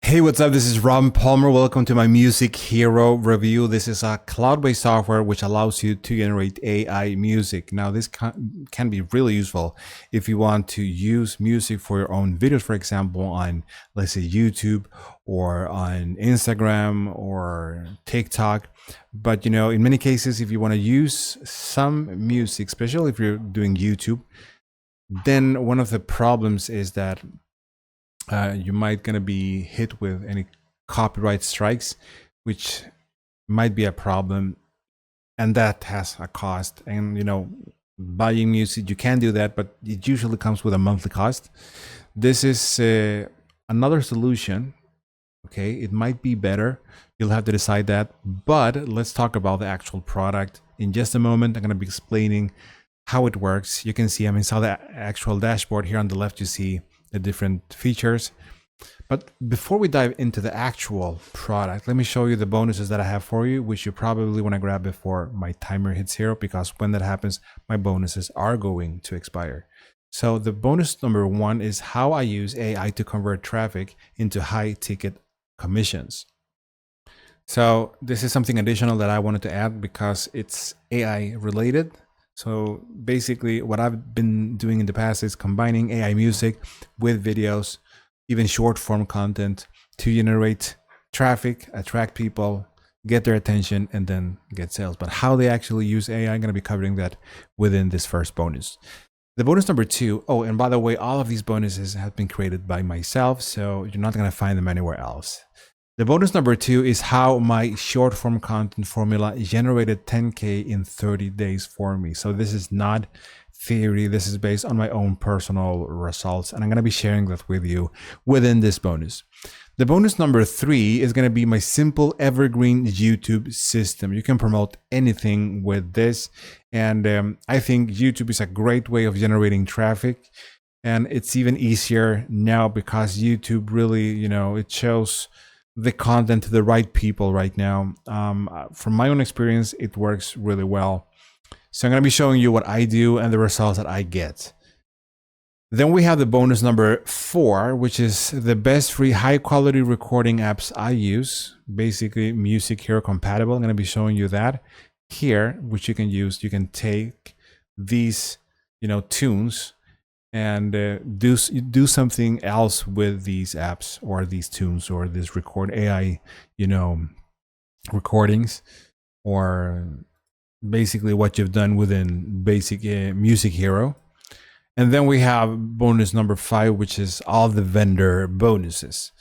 Hey, what's up? This is Ron Palmer. Welcome to my MusicHero review. This is a cloud-based software which allows you to generate AI music. Now, this can be really useful if you want to use music for your own videos, for example, on, let's say, YouTube or on Instagram or TikTok. But, in many cases, if you want to use some music, especially if you're doing YouTube, then one of the problems is that you might gonna be hit with any copyright strikes, which might be a problem, and that has a cost. And buying music, you can do that, but it usually comes with a monthly cost. This is another solution. Okay, it might be better. You'll have to decide that. But let's talk about the actual product in just a moment. I'm gonna be explaining how it works. You can see I'm inside the actual dashboard. Here on the left, you see the different features. But before we dive into the actual product, let me show you the bonuses that I have for you, which you probably want to grab before my timer hits 0, because when that happens, my bonuses are going to expire. So the bonus number 1 is how I use AI to convert traffic into high ticket commissions. So this is something additional that I wanted to add because it's AI related. So basically what I've been doing in the past is combining AI music with videos, even short form content, to generate traffic, attract people, get their attention, and then get sales. But how they actually use AI, I'm going to be covering that within this first bonus. The bonus number 2, oh, and by the way, all of these bonuses have been created by myself, so you're not going to find them anywhere else. The bonus number 2 is how my short form content formula generated 10K in 30 days for me. So this is not theory. This is based on my own personal results, and I'm going to be sharing that with you within this bonus. The bonus number 3 is going to be my simple evergreen YouTube system. You can promote anything with this, and I think YouTube is a great way of generating traffic, and it's even easier now because YouTube really, it shows the content to the right people right now. From my own experience, it works really well. So I'm going to be showing you what I do and the results that I get. Then we have the bonus number 4, which is the best free high quality recording apps I use. Basically MusicHero compatible. I'm going to be showing you that here, which you can use. You can take these, tunes and do something else with these apps or these tunes or this record AI, recordings, or basically what you've done within basic MusicHero. And then we have bonus number 5, which is all the vendor bonuses.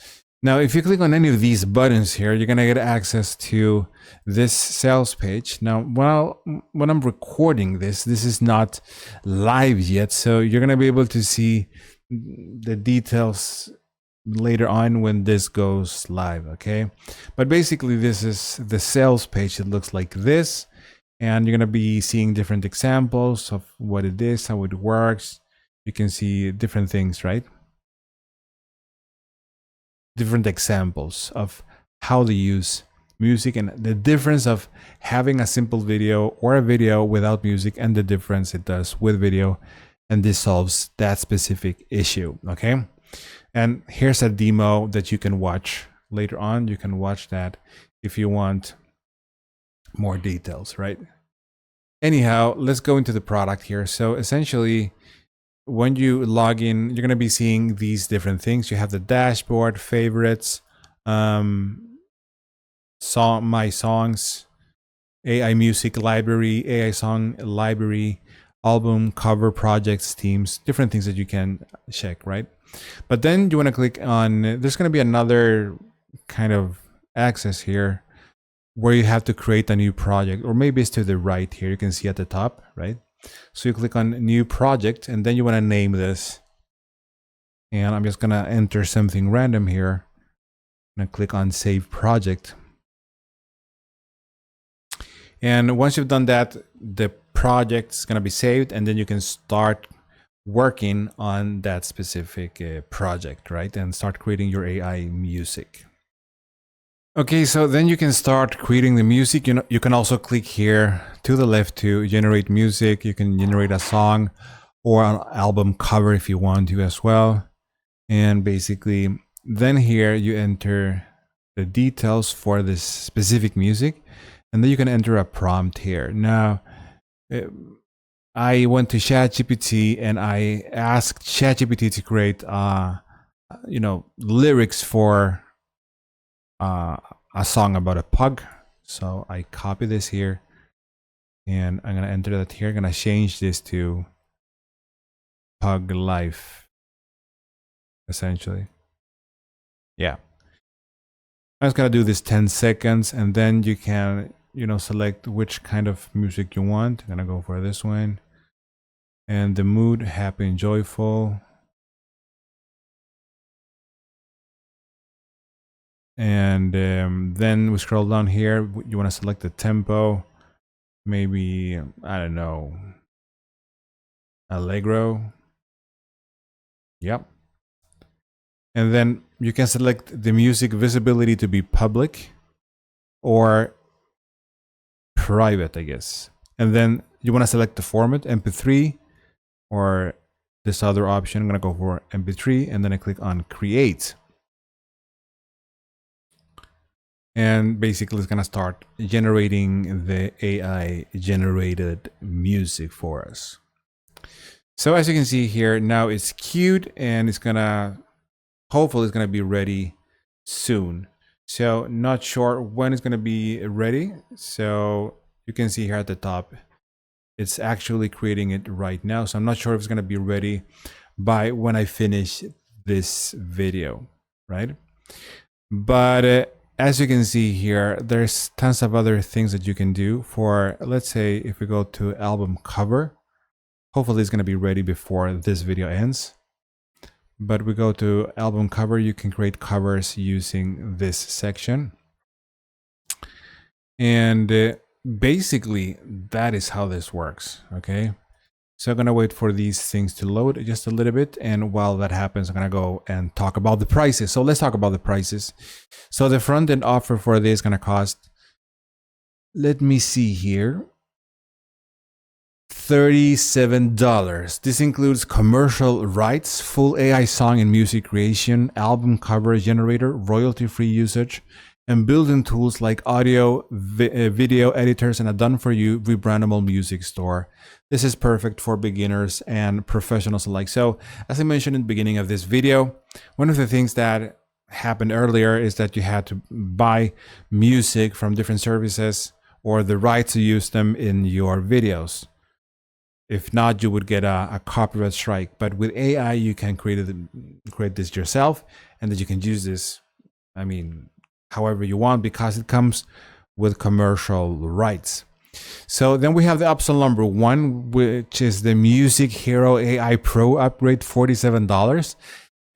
Now, if you click on any of these buttons here, you're going to get access to this sales page. Now, when I'm recording this is not live yet, so you're going to be able to see the details later on when this goes live, okay? But basically, this is the sales page. It looks like this, and you're going to be seeing different examples of what it is, how it works. You can see different things, right? Different examples of how they use music and the difference of having a simple video or a video without music and the difference it does with video. And this solves that specific issue, okay? And here's a demo that you can watch later on. You can watch that if you want more details, right? Anyhow, let's go into the product here. So essentially, when you log in, you're going to be seeing these different things. You have the dashboard, favorites, my songs, AI music library, AI song library, album, cover, projects, themes, different things that you can check, right? But then you want to click on, there's going to be another kind of access here where you have to create a new project, or maybe it's to the right here. You can see at the top, right? So you click on new project, and then you want to name this. And I'm just going to enter something random here. I'm going to click on save project. And once you've done that, the project is going to be saved, and then you can start working on that specific project, right? And start creating your AI music. Okay, so then you can start creating the music. You can also click here to the left to generate music. You can generate a song or an album cover if you want to as well. And basically Then here you enter the details for this specific music, and then you can enter a prompt here. Now, I went to ChatGPT and I asked ChatGPT to create, lyrics for a song about a pug. So I copy this here, and I'm gonna enter that here. I'm gonna change this to Pug Life, essentially. Yeah. I'm just gonna do this 10 seconds, and then you can, select which kind of music you want. I'm gonna go for this one. And the mood, happy and joyful. And then we scroll down here. You wanna select the tempo. Maybe, I don't know, Allegro. Yep. And then you can select the music visibility to be public or private, I guess. And then you want to select the format, MP3 or this other option. I'm going to go for MP3, and then I click on create. And basically it's going to start generating the AI generated music for us. So as you can see here, now it's queued, and it's gonna, hopefully it's gonna be ready soon. So not sure when it's gonna be ready. So you can see here at the top, it's actually creating it right now. So I'm not sure if it's gonna be ready by when I finish this video, right? But as you can see here, there's tons of other things that you can do for, let's say, if we go to album cover, hopefully it's going to be ready before this video ends. But we go to album cover, you can create covers using this section. And basically, that is how this works, okay? So I'm going to wait for these things to load just a little bit. And while that happens, I'm going to go and talk about the prices. So let's talk about the prices. So the front end offer for this is going to cost, let me see here, $37. This includes commercial rights, full AI song and music creation, album cover generator, royalty-free usage, and built-in tools like audio, video editors, and a done-for-you rebrandable music store. This is perfect for beginners and professionals alike. So, as I mentioned in the beginning of this video, one of the things that happened earlier is that you had to buy music from different services or the right to use them in your videos. If not, you would get a copyright strike. But with AI, you can create this yourself, and that you can use this, however you want, because it comes with commercial rights. So then we have the option number 1, which is the MusicHero AI Pro upgrade, $47.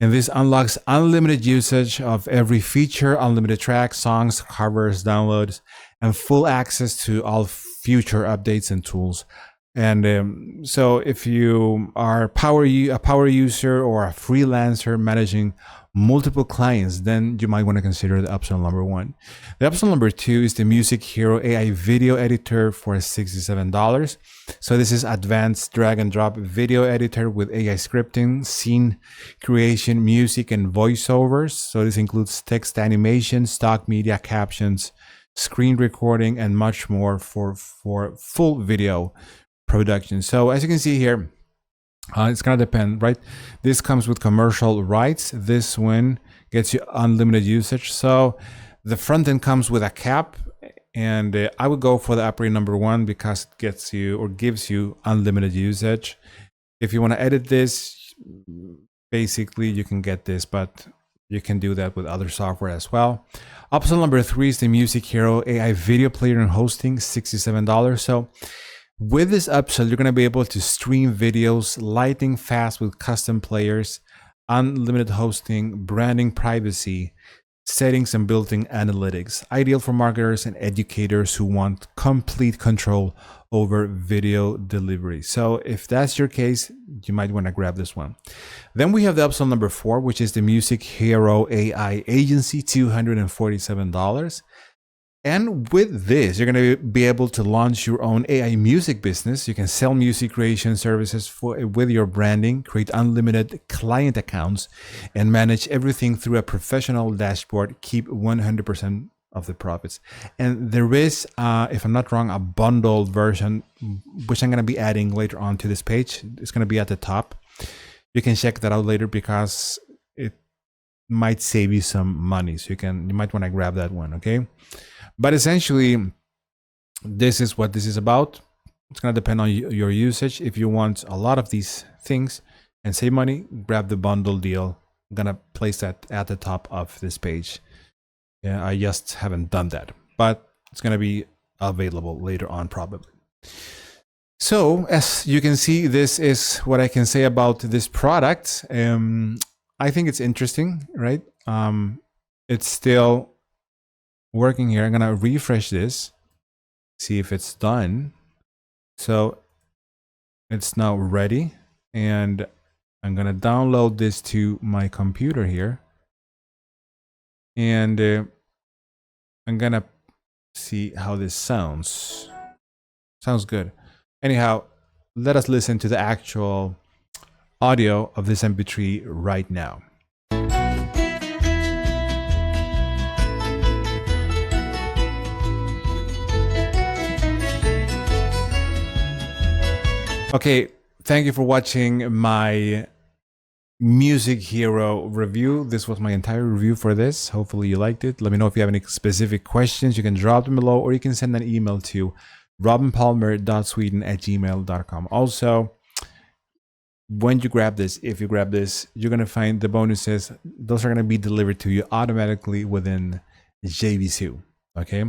And this unlocks unlimited usage of every feature, unlimited tracks, songs, covers, downloads, and full access to all future updates and tools. And so if you are a power user or a freelancer managing multiple clients, then you might want to consider the option number 1. The option number 2 is the MusicHero AI video editor for $67. So this is advanced drag and drop video editor with AI scripting, scene creation, music, and voiceovers. So this includes text animation, stock media, captions, screen recording, and much more for full video production. So as you can see here, it's gonna depend, right? This comes with commercial rights. This one gets you unlimited usage. So the front end comes with a cap, and I would go for the upgrade number 1 because it gets you or gives you unlimited usage. If you want to edit this, basically you can get this, but you can do that with other software as well. Option number 3 is the MusicHero AI video player and hosting, $67. So with this upsell, you're going to be able to stream videos lightning fast with custom players, unlimited hosting, branding, privacy, settings, and built-in analytics. Ideal for marketers and educators who want complete control over video delivery. So if that's your case, you might want to grab this one. Then we have the option number 4, which is the MusicHero AI Agency, $247. And with this, you're going to be able to launch your own AI music business. You can sell music creation services with your branding, create unlimited client accounts, and manage everything through a professional dashboard. Keep 100% of the profits. And there is, if I'm not wrong, a bundled version, which I'm going to be adding later on to this page. It's going to be at the top. You can check that out later because it might save you some money. So you might want to grab that one, okay? But essentially, this is what this is about. It's going to depend on your usage. If you want a lot of these things and save money, grab the bundle deal. I'm going to place that at the top of this page. Yeah, I just haven't done that, but it's going to be available later on probably. So as you can see, this is what I can say about this product. I think it's interesting, right? It's still working here. I'm gonna refresh this, see if it's done. So it's now ready, and I'm gonna download this to my computer here, and I'm gonna see how this sounds. Sounds good. Anyhow, let us listen to the actual audio of this MP3 right now. Okay, thank you for watching my MusicHero review. This was my entire review for this. Hopefully you liked it. Let me know if you have any specific questions. You can drop them below, or you can send an email to robinpalmer.sweden@gmail.com. Also, when you grab this, if you grab this, you're going to find the bonuses. Those are going to be delivered to you automatically within JV2. Okay.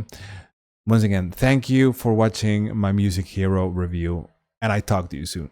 Once again, thank you for watching my MusicHero review, and I talk to you soon.